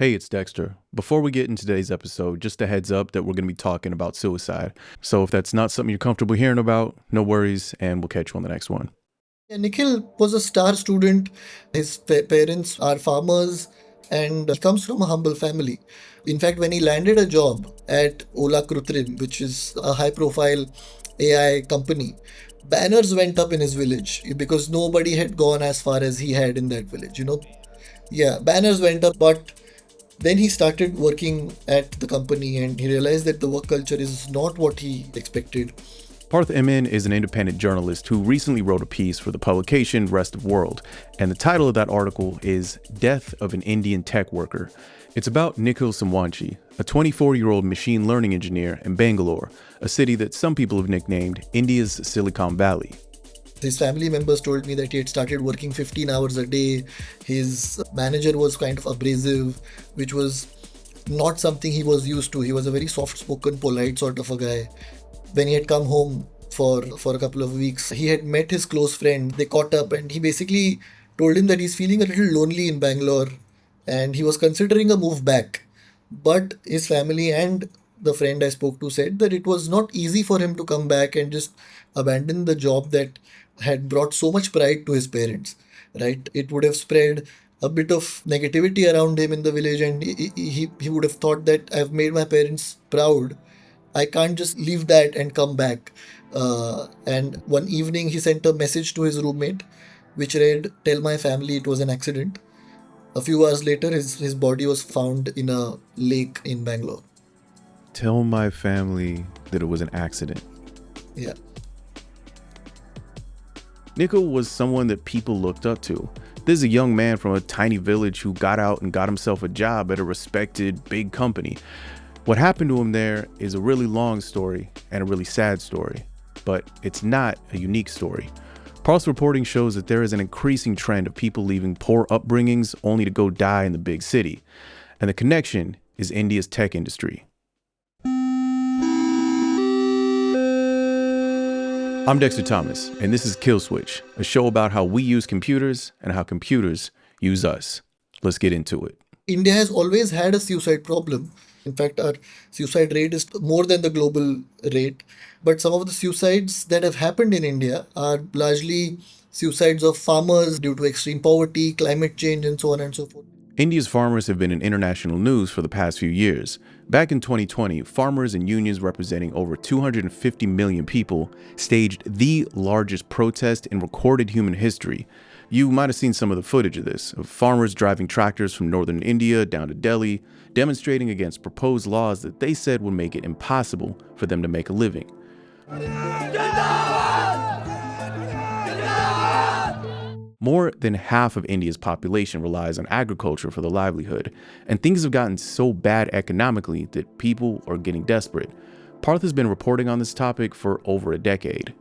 Hey, it's Dexter. Before we get into today's episode, just a heads up that we're going to be talking about suicide. So if that's not something you're comfortable hearing about, no worries, and we'll catch you on the next one. Yeah, Nikhil was a star student. His parents are farmers and he comes from a humble family. In fact, when he landed a job at Ola Krutrim, which is a high profile AI company, banners went up in his village because nobody had gone as far as he had in that village. Yeah, banners went up, but then he started working at the company and he realized that the work culture is not what he expected. Parth MN is an independent journalist who recently wrote a piece for the publication Rest of World, and the title of that article is Death of an Indian Tech Worker. It's about Nikhil Samwanchi, a 24-year-old machine learning engineer in Bangalore, a city that some people have nicknamed India's Silicon Valley. His family members told me that he had started working 15 hours a day. His manager was kind of abrasive, which was not something he was used to. He was a very soft spoken, polite sort of a guy. When he had come home for a couple of weeks, he had met his close friend. They caught up, and he basically told him that he's feeling a little lonely in Bangalore and he was considering a move back. But his family and the friend I spoke to said that it was not easy for him to come back and just abandon the job that had brought so much pride to his parents, right? It would have spread a bit of negativity around him in the village, and he would have thought that I've made my parents proud. I can't just leave that and come back. And one evening, he sent a message to his roommate, which read, "Tell my family it was an accident." A few hours later, his body was found in a lake in Bangalore. Tell my family that it was an accident. Yeah. Nikhil was someone that people looked up to. This is a young man from a tiny village who got out and got himself a job at a respected big company. What happened to him there is a really long story and a really sad story, but it's not a unique story. Parth's reporting shows that there is an increasing trend of people leaving poor upbringings only to go die in the big city, and the connection is India's tech industry. I'm Dexter Thomas, and this is Kill Switch, a show about how we use computers and how computers use us. Let's get into it. India has always had a suicide problem. In fact, our suicide rate is more than the global rate. But some of the suicides that have happened in India are largely suicides of farmers due to extreme poverty, climate change, and so on and so forth. India's farmers have been in international news for the past few years. Back in 2020, farmers and unions representing over 250 million people staged the largest protest in recorded human history. You might have seen some of the footage of this, of farmers driving tractors from northern India down to Delhi, demonstrating against proposed laws that they said would make it impossible for them to make a living. More than half of India's population relies on agriculture for their livelihood, and things have gotten so bad economically that people are getting desperate. Parth has been reporting on this topic for over a decade.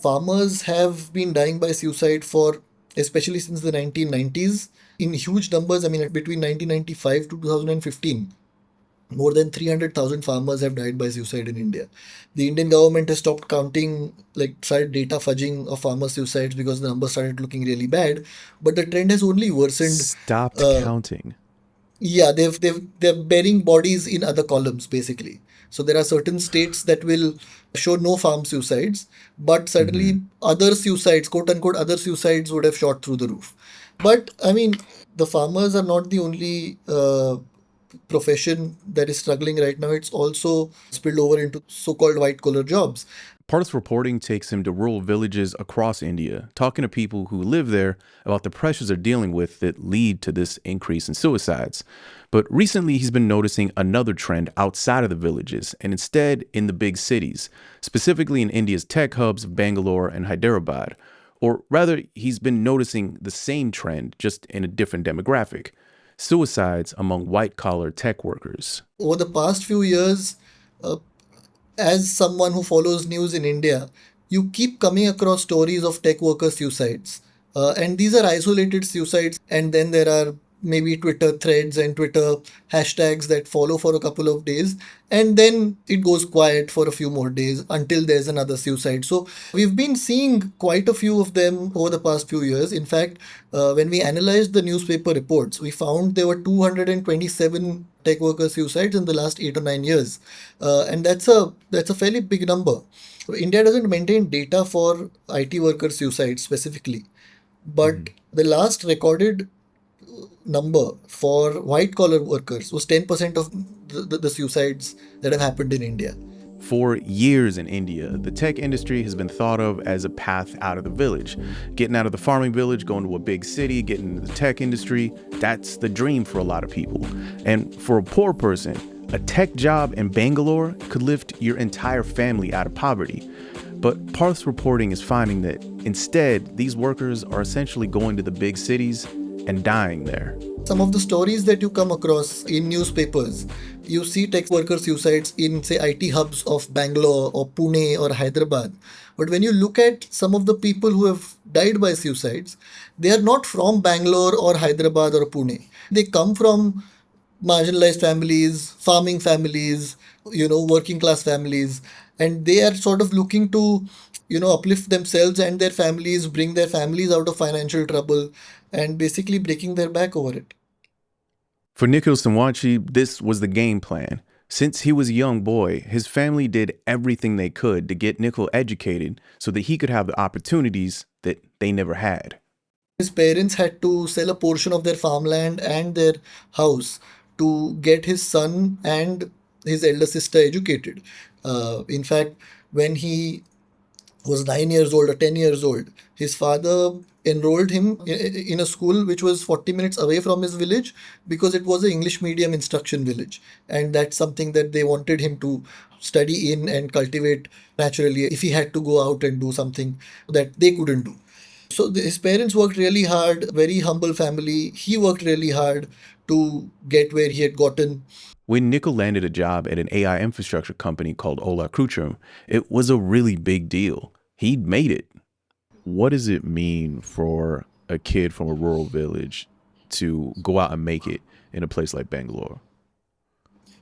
Farmers have been dying by suicide for, especially since the 1990s, in huge numbers. I mean, between 1995 to 2015. More than 300,000 farmers have died by suicide in India. The Indian government has stopped counting, like started data fudging of farmer suicides because the numbers started looking really bad. But the trend has only worsened. Stopped Uh, counting. yeah, they're burying bodies in other columns basically. So there are certain states that will show no farm suicides, but suddenly other suicides, quote unquote, other suicides would have shot through the roof. But I mean, the farmers are not the only profession that is struggling right now. It's also spilled over into so-called white-collar jobs. Parth's reporting takes him to rural villages across India, talking to people who live there about the pressures they're dealing with that lead to this increase in suicides. But recently, he's been noticing another trend outside of the villages and instead in the big cities, specifically in India's tech hubs of Bangalore and Hyderabad. Or rather, he's been noticing the same trend, just in a different demographic: suicides among white-collar tech workers. Over the past few years, uh, as someone who follows news in India, you keep coming across stories of tech worker suicides. And these are isolated suicides, and then there are maybe Twitter threads and Twitter hashtags that follow for a couple of days, and then it goes quiet for a few more days until there's another suicide. So we've been seeing quite a few of them over the past few years. In fact, when we analyzed the newspaper reports, we found there were 227 tech worker suicides in the last 8 or 9 years, and that's a fairly big number. India doesn't maintain data for IT worker suicides specifically, but Mhm. the last recorded number for white collar workers was 10% of the suicides that have happened in India. For years in India, the tech industry has been thought of as a path out of the village. Getting out of the farming village, going to a big city, getting into the tech industry, that's the dream for a lot of people. And for a poor person, a tech job in Bangalore could lift your entire family out of poverty. But Parth's reporting is finding that instead, these workers are essentially going to the big cities and dying there. Some of the stories that you come across in newspapers, you see tech worker suicides in, say, IT hubs of Bangalore or Pune or Hyderabad. But when you look at some of the people who have died by suicides, they are not from Bangalore or Hyderabad or Pune. They come from marginalized families, farming families, working class families, and they are sort of looking to, uplift themselves and their families, bring their families out of financial trouble, and basically breaking their back over it. For Nikhil Samwachi, this was the game plan. Since he was a young boy, his family did everything they could to get Nikhil educated so that he could have the opportunities that they never had. His parents had to sell a portion of their farmland and their house to get his son and his elder sister educated. In fact, when he was 9 years old or 10 years old, his father enrolled him in a school which was 40 minutes away from his village because it was an English medium instruction village. And that's something that they wanted him to study in and cultivate naturally if he had to go out and do something that they couldn't do. So his parents worked really hard, very humble family. He worked really hard to get where he had gotten. When Nikhil landed a job at an AI infrastructure company called Ola Kruchum, it was a really big deal. He'd made it. What does it mean for a kid from a rural village to go out and make it in a place like Bangalore?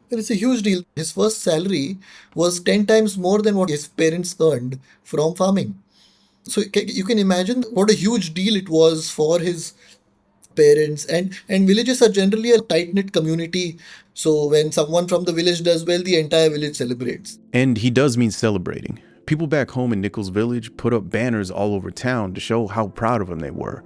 And it's a huge deal. His first salary was 10 times more than what his parents earned from farming. So you can imagine what a huge deal it was for his parents. And villages are generally a tight knit community. So when someone from the village does well, the entire village celebrates. And he does mean celebrating. People back home in Nichols village put up banners all over town to show how proud of him they were.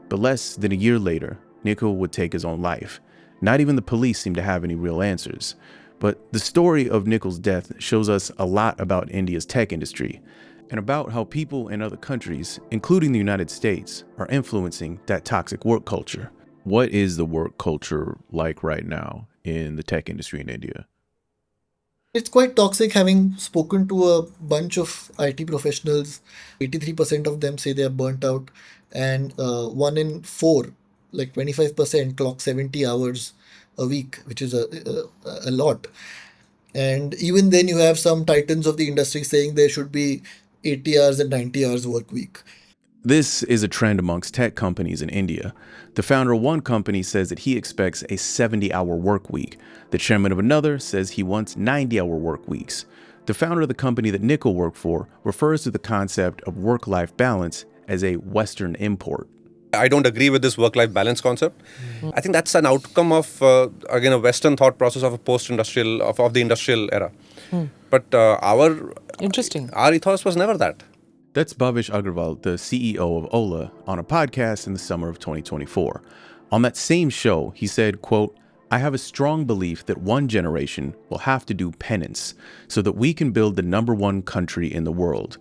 But less than a year later, Nikhil would take his own life. Not even the police seemed to have any real answers. But the story of Nikhil's death shows us a lot about India's tech industry and about how people in other countries, including the United States, are influencing that toxic work culture. What is the work culture like right now in the tech industry in India? It's quite toxic. Having spoken to a bunch of IT professionals, 83% of them say they are burnt out, and one in four, like 25%, clock 70 hours a week, which is a lot. And even then, you have some titans of the industry saying there should be 80 hours and 90 hours work week. This is a trend amongst tech companies in India. The founder of one company says that he expects a 70-hour work week. The chairman of another says he wants 90-hour work weeks. The founder of the company that Nikhil worked for refers to the concept of work-life balance as a Western import. I don't agree with this work-life balance concept. I think that's an outcome of, again, a Western thought process of a post-industrial, of the industrial era. But Interesting. our ethos was never that. That's Bhavish Agrawal, the CEO of Ola, on a podcast in the summer of 2024. On that same show, he said, quote, "I have a strong belief that one generation will have to do penance so that we can build the number one country in the world,"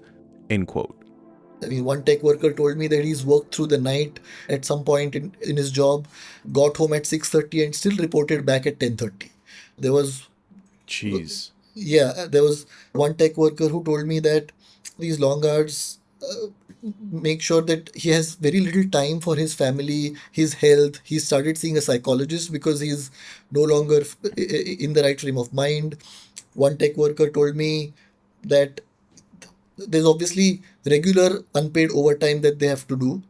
end quote. I mean, one tech worker told me that he's worked through the night at some point in his job, got home at 6:30 and still reported back at 10:30. There was Jeez. Yeah, there was one tech worker who told me that these long hours make sure that he has very little time for his family, his health. He started seeing a psychologist because he's no longer in the right frame of mind. One tech worker told me that there's obviously regular unpaid overtime that they have to do.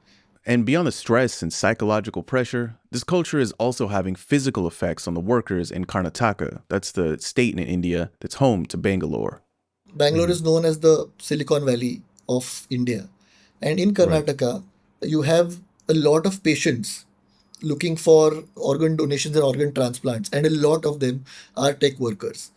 And beyond the stress and psychological pressure, this culture is also having physical effects on the workers in Karnataka. That's the state in India that's home to Bangalore. Bangalore Hmm. is known as the Silicon Valley of India. And in Right. Karnataka, you have a lot of patients looking for organ donations and organ transplants, and a lot of them are tech workers.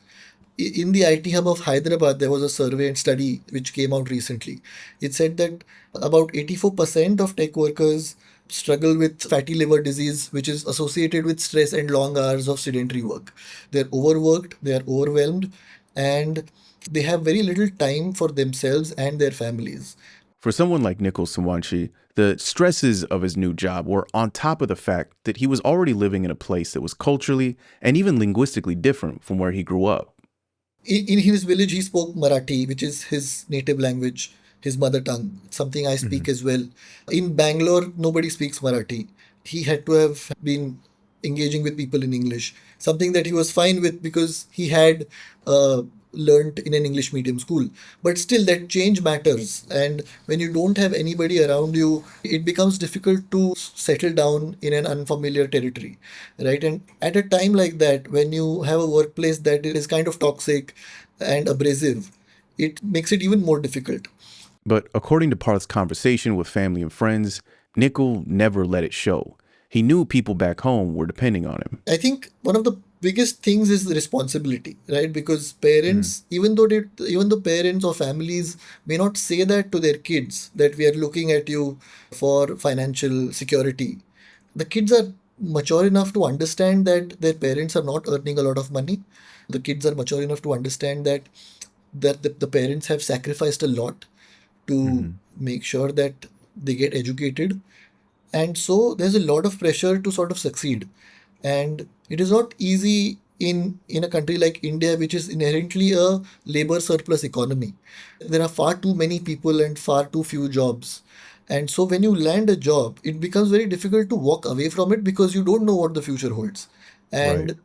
In the IT hub of Hyderabad, there was a survey and study which came out recently. It said that about 84% of tech workers struggle with fatty liver disease, which is associated with stress and long hours of sedentary work. They're overworked, they are overwhelmed, and they have very little time for themselves and their families. For someone like Nikhil Sawanshi, the stresses of his new job were on top of the fact that he was already living in a place that was culturally and even linguistically different from where he grew up. In his village, he spoke Marathi, which is his native language, his mother tongue, something I Mhm. speak as well. In Bangalore, nobody speaks Marathi. He had to have been engaging with people in English, something that he was fine with because he had learnt in an English medium school. But still, that change matters. And when you don't have anybody around you, it becomes difficult to settle down in an unfamiliar territory, right? And at a time like that, when you have a workplace that is kind of toxic and abrasive, it makes it even more difficult. But according to Parth's conversation with family and friends, Nikhil never let it show. He knew people back home were depending on him. I think one of the biggest things is the responsibility, right? Because Mhm. parents, even though parents or families may not say that to their kids, that we are looking at you for financial security, the kids are mature enough to understand that their parents are not earning a lot of money. The kids are mature enough to understand that the parents have sacrificed a lot to Mhm. make sure that they get educated, and so there's a lot of pressure to sort of succeed, and it is not easy in a country like India, which is inherently a labor surplus economy. There are far too many people and far too few jobs, and so when you land a job, it becomes very difficult to walk away from it because you don't know what the future holds. Right. And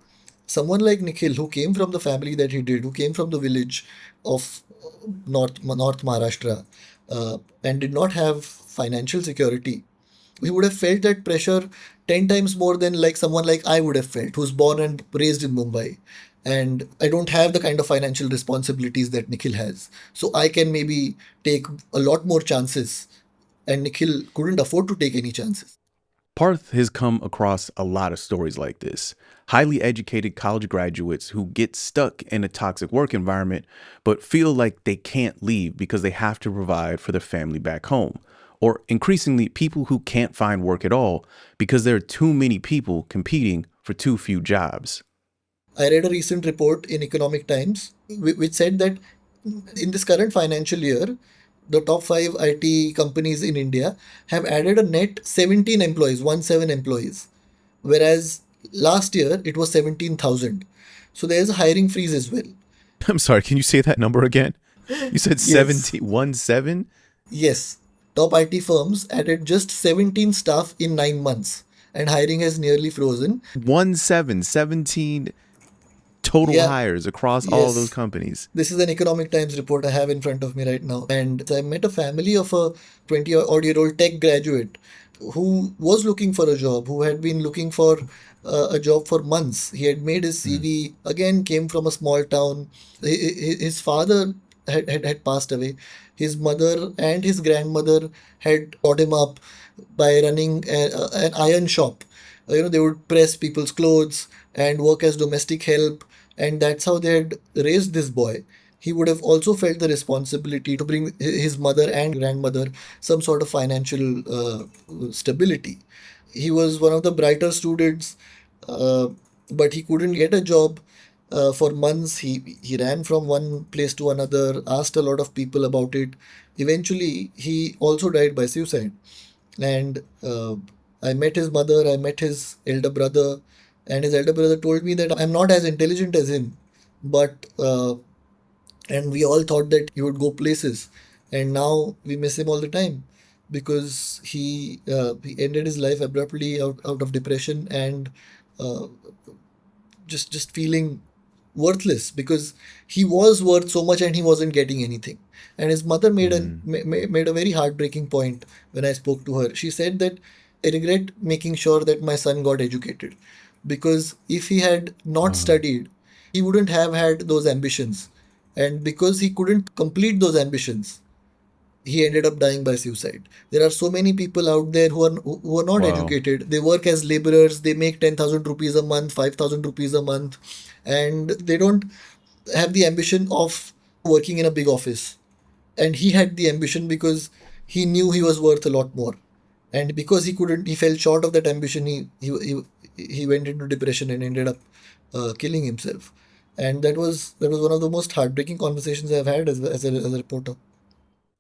someone like Nikhil, who came from the family that he did, who came from the village of North Maharashtra, and did not have financial security, he would have felt that pressure 10 times more than like someone like I would have felt, who's born and raised in Mumbai. And I don't have the kind of financial responsibilities that Nikhil has. So I can maybe take a lot more chances. And Nikhil couldn't afford to take any chances. Parth has come across a lot of stories like this. Highly educated college graduates who get stuck in a toxic work environment but feel like they can't leave because they have to provide for their family back home. Or increasingly, people who can't find work at all because there are too many people competing for too few jobs. I read a recent report in Economic Times which said that in this current financial year, the top five IT companies in India have added a net 17 employees, 17 employees, whereas last year it was 17,000. So there's a hiring freeze as well. I'm sorry, can you say that number again? You said Yes, 17? yes. Top IT firms added just 17 staff in 9 months, and hiring has nearly frozen. 17 total Yeah, hires across all those yes. companies. This is an Economic Times report I have in front of me right now. And I met a family of a 20 odd year old tech graduate who was looking for a job, who had been looking for a job for months. He had made his Mm. CV, again, came from a small town. His father had passed away. His mother and his grandmother had brought him up by running an iron shop. They would press people's clothes and work as domestic help, and that's how they had raised this boy. He would have also felt the responsibility to bring his mother and grandmother some sort of financial stability. He was one of the brighter students, uh, but he couldn't get a job. For months, he ran from one place to another, asked a lot of people about it. Eventually, he also died by suicide. And I met his mother, I met his elder brother, and his elder brother told me that I'm not as intelligent as him, but and we all thought that he would go places, and now we miss him all the time because he ended his life abruptly out of depression and uh, just feeling worthless because he was worth so much and he wasn't getting anything. And his mother made a very heartbreaking point when I spoke to her. She said that I regret making sure that my son got educated, because if he had not studied, he wouldn't have had those ambitions. And because he couldn't complete those ambitions, he ended up dying by suicide. There are so many people out there who are not Wow. educated. They work as laborers. They make 10,000 rupees a month, 5,000 rupees a month, and they don't have the ambition of working in a big office. And he had the ambition because he knew he was worth a lot more. And because he fell short of that ambition. He went into depression and ended up killing himself. And that was one of the most heartbreaking conversations I've had as a reporter.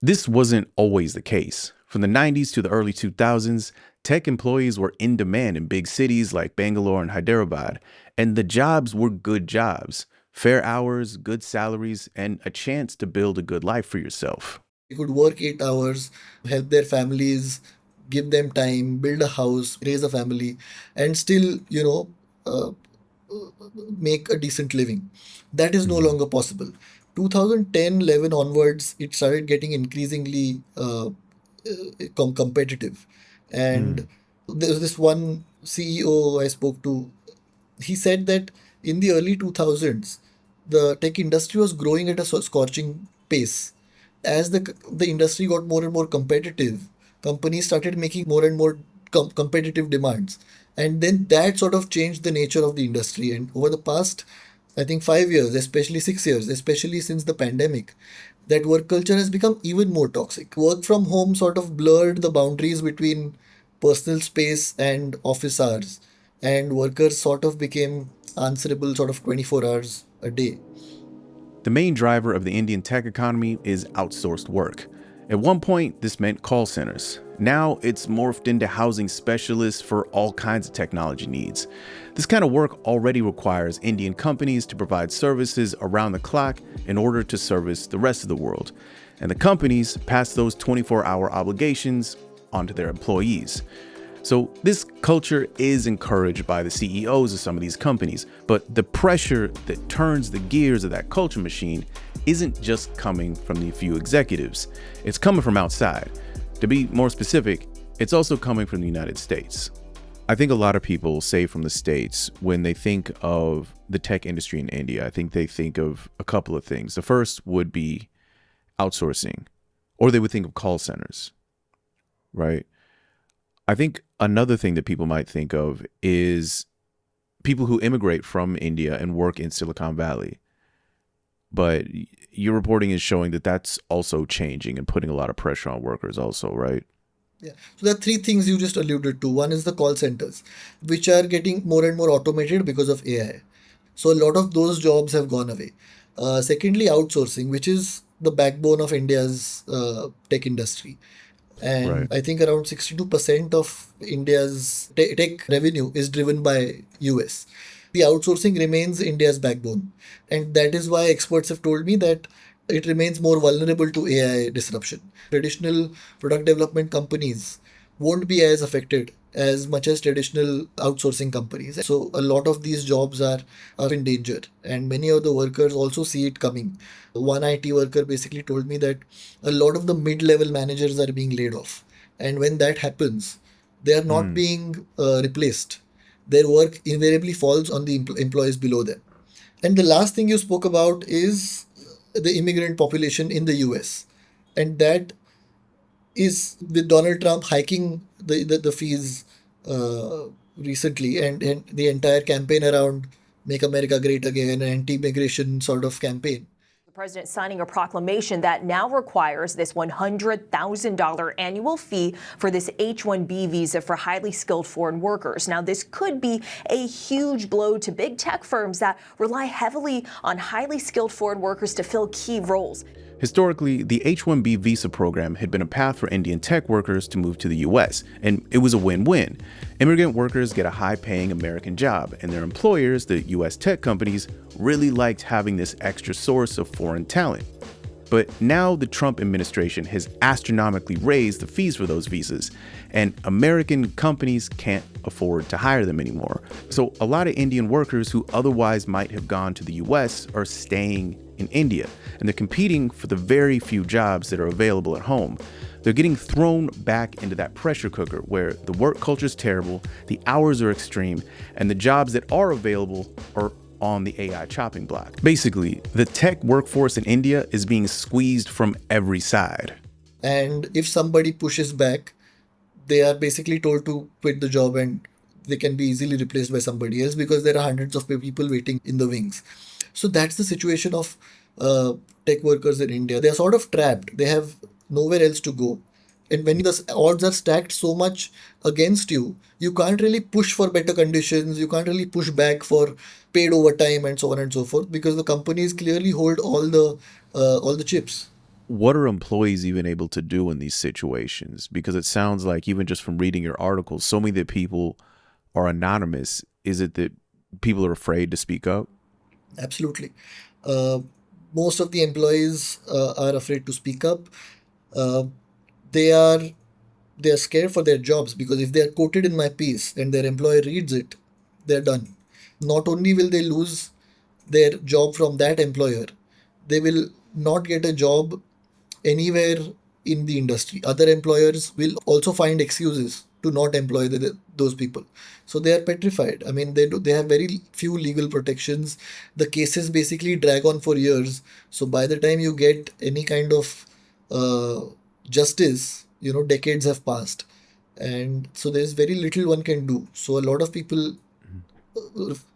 This wasn't always the case. From the 90s to the early 2000s, tech employees were in demand in big cities like Bangalore and Hyderabad, and the jobs were good jobs. Fair hours, good salaries, and a chance to build a good life for yourself. They could work 8 hours, help their families, give them time, build a house, raise a family, and still, uh, make a decent living. That is no Mhm. longer possible. 2010-11 onwards, it started getting increasingly competitive. And Mm. there was this one CEO I spoke to. He said that in the early 2000s, the tech industry was growing at a scorching pace. As the industry got more and more competitive, companies started making more and more competitive demands. And then that sort of changed the nature of the industry. And over the past, I think, 5 years, especially 6 years, especially since the pandemic, that work culture has become even more toxic. Work from home sort of blurred the boundaries between personal space and office hours, and workers sort of became answerable sort of 24 hours a day. The main driver of the Indian tech economy is outsourced work. At one point, this meant call centers. Now it's morphed into housing specialists for all kinds of technology needs. This kind of work already requires Indian companies to provide services around the clock in order to service the rest of the world. And the companies pass those 24-hour obligations onto their employees. So this culture is encouraged by the CEOs of some of these companies, but the pressure that turns the gears of that culture machine isn't just coming from the few executives. It's coming from outside. To be more specific, it's also coming from the United States. I think a lot of people say from the States, when they think of the tech industry in India, I think they think of a couple of things. The first would be outsourcing, or they would think of call centers, right? I think another thing that people might think of is people who immigrate from India and work in Silicon Valley. But your reporting is showing that that's also changing and putting a lot of pressure on workers also, right? Yeah. So there are three things you just alluded to. One is the call centers, which are getting more and more automated because of AI. So a lot of those jobs have gone away. Secondly, outsourcing, which is the backbone of India's tech industry. Right. And I think around 62% of India's tech revenue is driven by US. The outsourcing remains India's backbone. And that is why experts have told me that it remains more vulnerable to AI disruption. Traditional product development companies won't be as affected as much as traditional outsourcing companies. So a lot of these jobs are in danger, and many of the workers also see it coming. One IT worker basically told me that a lot of the mid-level managers are being laid off. And when that happens, they are not Mm. being replaced. Their work invariably falls on the employees below them. And the last thing you spoke about is the immigrant population in the US. And that is with Donald Trump hiking the fees recently, and the entire campaign around Make America Great Again, anti-immigration sort of campaign. The president signing a proclamation that now requires this $100,000 annual fee for this H-1B visa for highly skilled foreign workers. Now, this could be a huge blow to big tech firms that rely heavily on highly skilled foreign workers to fill key roles. Historically, the H-1B visa program had been a path for Indian tech workers to move to the US, and it was a win-win. Immigrant workers get a high-paying American job, and their employers, the US tech companies, really liked having this extra source of foreign talent. But now the Trump administration has astronomically raised the fees for those visas, and American companies can't afford to hire them anymore. So a lot of Indian workers who otherwise might have gone to the US are staying in India, and they're competing for the very few jobs that are available at home. They're getting thrown back into that pressure cooker where the work culture is terrible, the hours are extreme, and the jobs that are available are on the AI chopping block. Basically, the tech workforce in India is being squeezed from every side. And if somebody pushes back, they are basically told to quit the job and they can be easily replaced by somebody else because there are hundreds of people waiting in the wings. So that's the situation of tech workers in India. They are sort of trapped. They have nowhere else to go. And when the odds are stacked so much against you, you can't really push for better conditions. You can't really push back for paid overtime and so on and so forth because the companies clearly hold all the chips. What are employees even able to do in these situations? Because it sounds like, even just from reading your articles, so many that people are anonymous. Is it that people are afraid to speak up? Absolutely. Uh, Most of the employees are afraid to speak up. Uh, they are they are scared for their jobs because if they are quoted in my piece and their employer reads it, they're done. Not only will they lose their job from that employer, they will not get a job anywhere in the industry. Other employers will also find excuses to not employ those people. So they are petrified. I mean, they have very few legal protections. The cases basically drag on for years. So by the time you get any kind of uh, justice, decades have passed. And so there's very little one can do. So a lot of people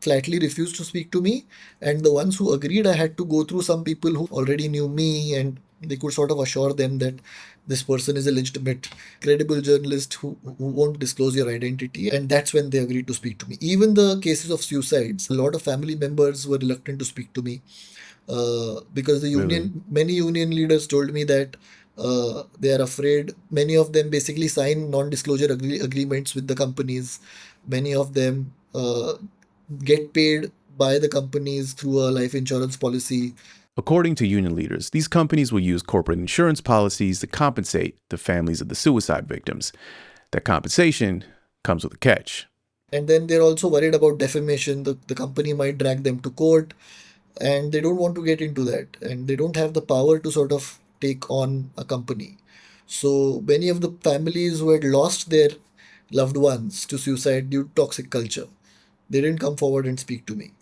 flatly refused to speak to me, and the ones who agreed, I had to go through some people who already knew me, and they could sort of assure them that this person is a legitimate credible journalist who won't disclose your identity, and that's when they agreed to speak to me. Even the cases of suicides, a lot of family members were reluctant to speak to me because Really? many union leaders told me that they are afraid. Many of them basically sign non-disclosure agreements with the companies. Many of them get paid by the companies through a life insurance policy. According to union leaders, these companies will use corporate insurance policies to compensate the families of the suicide victims. That compensation comes with a catch. And then they're also worried about defamation. The company might drag them to court, and they don't want to get into that. And they don't have the power to sort of take on a company. So many of the families who had lost their loved ones to suicide due to toxic culture, they didn't come forward and speak to me.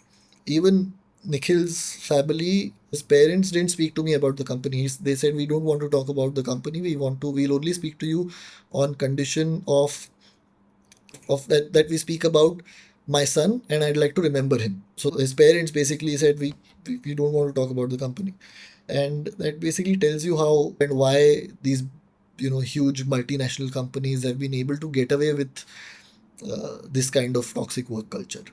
Even Nikhil's family, his parents didn't speak to me about the company. They said, we don't want to talk about the company. We'll only speak to you on condition of that we speak about my son, and I'd like to remember him. So his parents basically said, we don't want to talk about the company. And that basically tells you how and why these huge multinational companies have been able to get away with this kind of toxic work culture.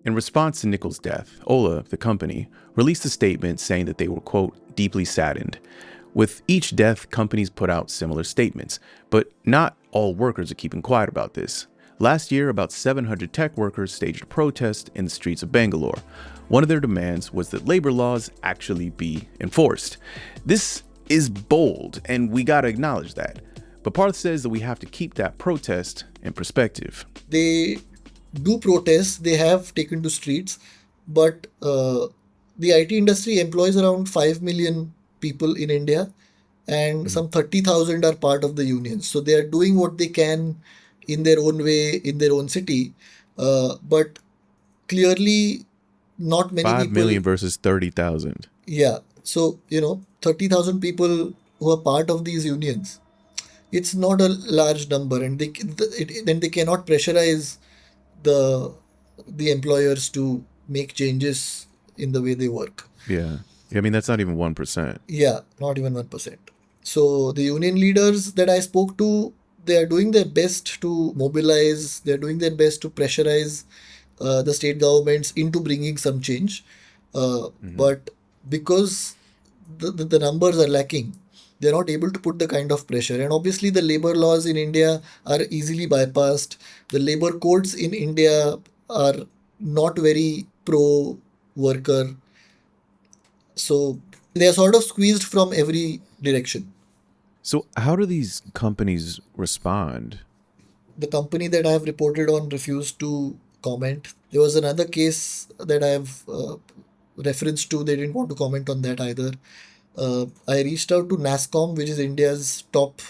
In response to Nichols' death, Ola, the company, released a statement saying that they were, quote, deeply saddened. With each death, companies put out similar statements, but not all workers are keeping quiet about this. Last year, about 700 tech workers staged a protest in the streets of Bangalore. One of their demands was that labor laws actually be enforced. This is bold, and we gotta acknowledge that. But Parth says that we have to keep that protest in perspective. They do protest, they have taken to streets, but the IT industry employs around 5 million people in India, and some 30,000 are part of the unions. So they are doing what they can in their own way, in their own city. But clearly, not many 5 people. million versus 30,000. Yeah. So, 30,000 people who are part of these unions, it's not a large number, and then they cannot pressurize the employers to make changes in the way they work. Yeah. I mean, that's not even 1%. Yeah, not even 1%. So the union leaders that I spoke to, they are doing their best to mobilize, they're doing their best to pressurize the state governments into bringing some change. But because the numbers are lacking, they're not able to put the kind of pressure. And obviously, the labor laws in India are easily bypassed. The labor codes in India are not very pro worker. So They are sort of squeezed from every direction. So, how do these companies respond? The company that I have reported on refused to comment. There was another case that I have referenced to. They didn't want to comment on that either. I reached out to NASSCOM, which is India's top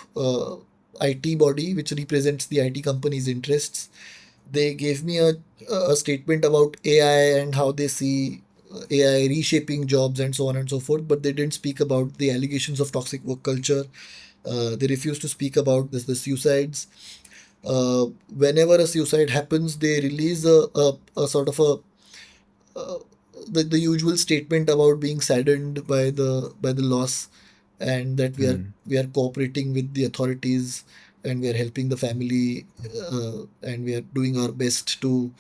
IT body, which represents the IT companies' interests. They gave me a statement about AI and how they see AI reshaping jobs and so on and so forth, but they didn't speak about the allegations of toxic work culture. They refused to speak about the suicides. Whenever a suicide happens, they release a sort of a the usual statement about being saddened by the loss, and that we are cooperating with the authorities, and we are helping the family, and we are doing our best to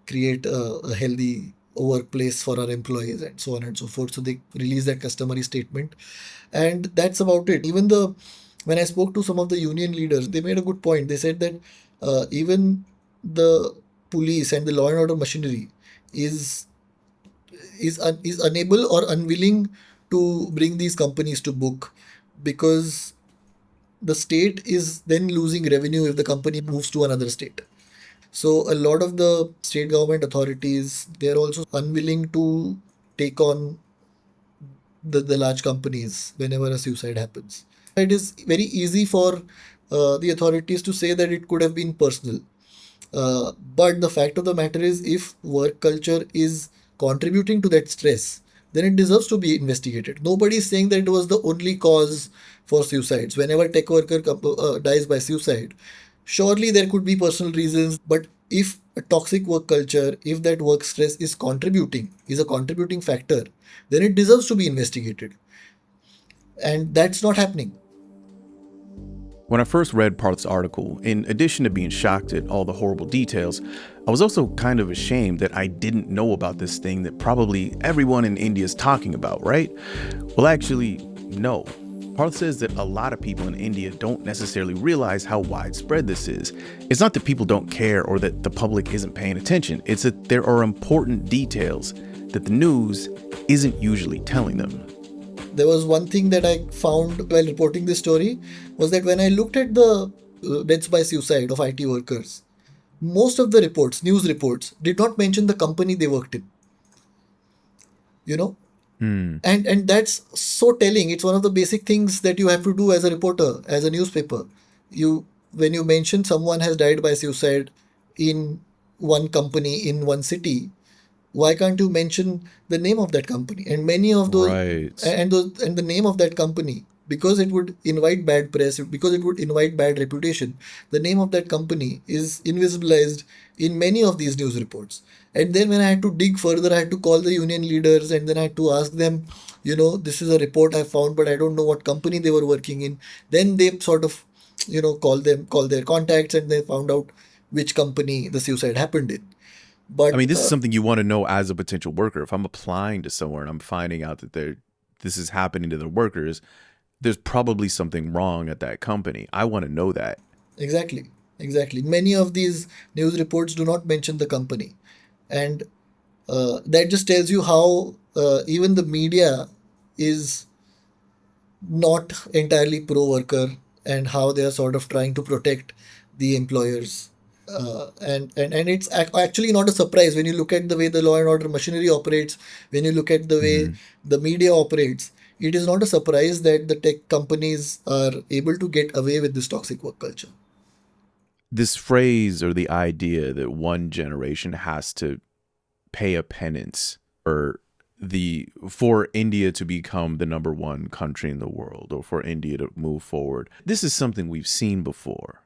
create a healthy workplace for our employees and so on and so forth. So they release that customary statement, and that's about it. Even the when I spoke to some of the union leaders, they made a good point. They said that even the police and the law and order machinery is is unable or unwilling to bring these companies to book, because the state is then losing revenue if the company moves to another state. So a lot of the state government authorities, they're also unwilling to take on the large companies whenever a suicide happens. It is very easy for the authorities to say that it could have been personal. But the fact of the matter is, if work culture is contributing to that stress, then it deserves to be investigated. Nobody is saying that it was the only cause for suicides. Whenever tech worker dies by suicide, surely there could be personal reasons. But if a toxic work culture, if that work stress is a contributing factor, then it deserves to be investigated. And that's not happening. When I first read Parth's article, in addition to being shocked at all the horrible details, I was also kind of ashamed that I didn't know about this thing that probably everyone in India is talking about, right? Well, actually, no. Parth says that a lot of people in India don't necessarily realize how widespread this is. It's not that people don't care or that the public isn't paying attention. It's that there are important details that the news isn't usually telling them. There was one thing that I found while reporting this story, was that when I looked at the deaths by suicide of IT workers, most of the reports, news reports, did not mention the company they worked in. You know, and that's so telling. It's one of the basic things that you have to do as a reporter, as a newspaper. You When you mention someone has died by suicide in one company in one city, why can't you mention the name of that company? And many of Right. those and the name of that company, because it would invite bad press, because it would invite bad reputation, the name of that company is invisibilized in many of these news reports. And then when I had to dig further, I had to call the union leaders, and then I had to ask them, this is a report I found, but I don't know what company they were working in. Then they sort of, call their contacts, and they found out which company the suicide happened in. I But mean, this is something you want to know as a potential worker. If I'm applying to somewhere and I'm finding out that this is happening to their workers, there's probably something wrong at that company. I want to know that. exactly, exactly. Many of these news reports do not mention the company, and that just tells you how even the media is not entirely pro worker, and how they are sort of trying to protect the employers. And it's actually not a surprise when you look at the way the law and order machinery operates, when you look at the way the media operates. It is not a surprise that the tech companies are able to get away with this toxic work culture. This phrase or the idea that one generation has to pay a penance or for India to become the number one country in the world or for India to move forward. This is something we've seen before,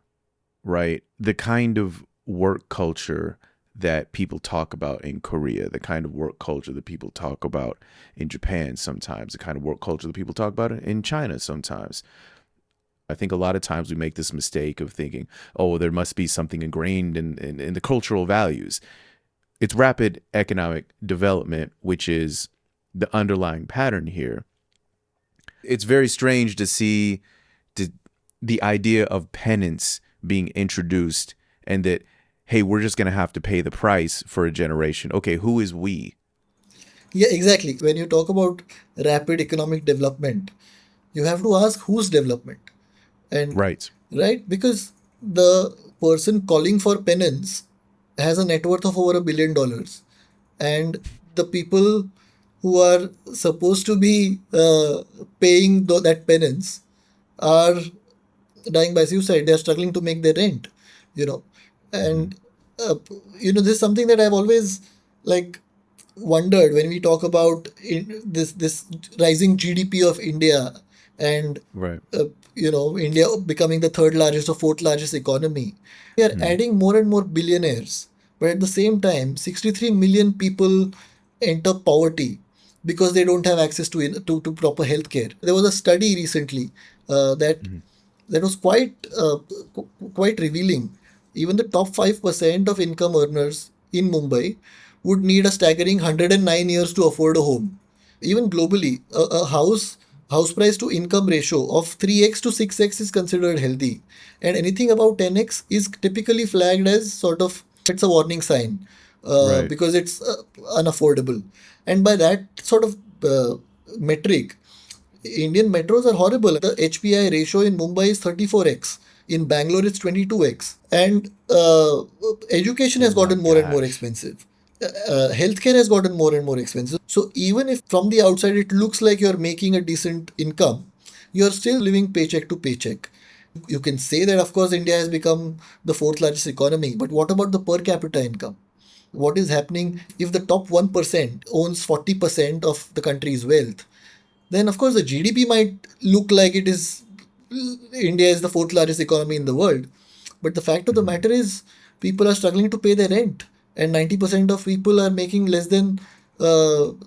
right? The kind of work culture that people talk about in Korea, the kind of work culture that people talk about in Japan sometimes, the kind of work culture that people talk about in China sometimes. I think a lot of times we make this mistake of thinking, oh, there must be something ingrained in the cultural values. It's rapid economic development, which is the underlying pattern here. It's very strange to see the idea of penance being introduced, and that, hey, we're just going to have to pay the price for a generation. Okay, who is we? Yeah, exactly. When you talk about rapid economic development, you have to ask whose development. And Right. right, because the person calling for penance has a net worth of over $1 billion, and the people who are supposed to be paying that penance are dying by suicide. They are struggling to make their rent, you know. Mhm. And this is something that I've always like wondered when we talk about this rising GDP of India, and Right. India becoming the third largest or fourth largest economy. We are Mhm. adding more and more billionaires, but at the same time, 63 million people enter poverty because they don't have access to proper healthcare. There was a study recently Mhm. that was quite revealing. Even the top 5% of income earners in Mumbai would need a staggering 109 years to afford a home. Even globally, a house price to income ratio of 3x to 6x is considered healthy, and anything about 10x is typically flagged as sort of it's a warning sign Right. because it's unaffordable. And by that sort of metric, Indian metros are horrible. The HPI ratio in Mumbai is 34x. In Bangalore, it's 22x. And education Oh has my gotten more and more gosh. expensive. Healthcare has gotten more and more expensive. So even if from the outside it looks like you're making a decent income, you're still living paycheck to paycheck. You can say that, of course, India has become the fourth largest economy, but what about the per capita income? What is happening if the top 1% owns 40% of the country's wealth? Then of course the GDP might look like it is India is the fourth largest economy in the world. But the fact of the Mhm. matter is people are struggling to pay their rent, and 90% of people are making less than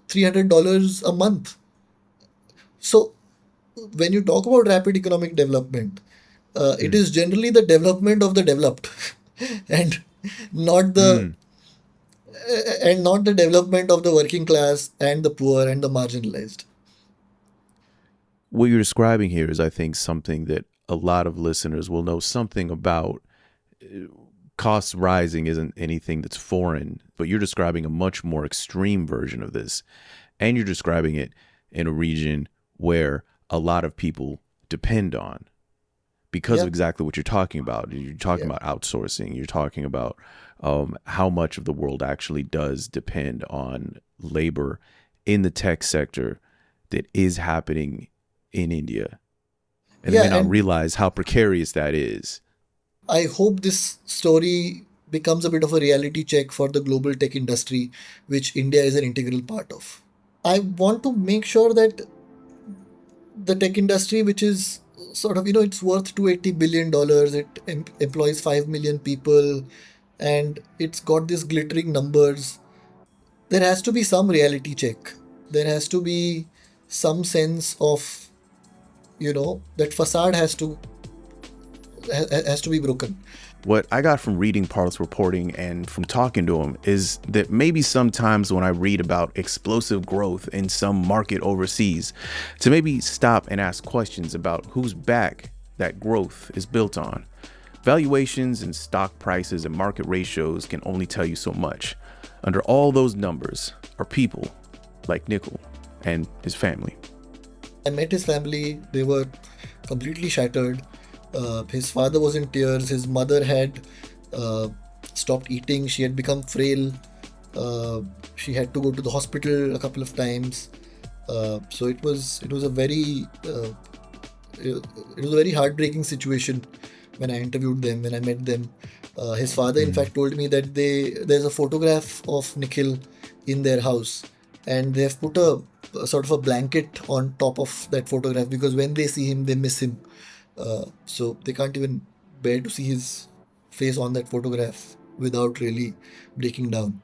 $300 a month. So when you talk about rapid economic development, it Mm. is generally the development of the developed and not the Mm. not the development of the working class and the poor and the marginalized. What you're describing here is, I think, something that a lot of listeners will know something about. Costs rising isn't anything that's foreign, but you're describing a much more extreme version of this. And you're describing it in a region where a lot of people depend on because of Yeah, exactly what you're talking about. You're talking yeah. about outsourcing. You're talking about how much of the world actually does depend on labor in the tech sector that is happening in India. And they Yeah, may not and realize how precarious that is. I hope this story becomes a bit of a reality check for the global tech industry, which India is an integral part of. I want to make sure that the tech industry, which is sort of, it's worth $280 billion, it employs 5 million people, and it's got these glittering numbers. There has to be some reality check. There has to be some sense of, that facade has to be broken. What I got from reading Parth's reporting and from talking to him is that maybe sometimes when I read about explosive growth in some market overseas, to maybe stop and ask questions about whose back that growth is built on. Valuations and stock prices and market ratios can only tell you so much. Under all those numbers are people like Nickel and his family. I met his family. They were completely shattered. His father was in tears. His mother had uh, stopped eating. She had become frail. She had to go to the hospital a couple of times. So it was a very it was a very heartbreaking situation when I interviewed them, when I met them. His father, in Mm. fact, told me that there's a photograph of Nikhil in their house, and they have put a sort of a blanket on top of that photograph because when they see him, they miss him. So they can't even bear to see his face on that photograph without really breaking down.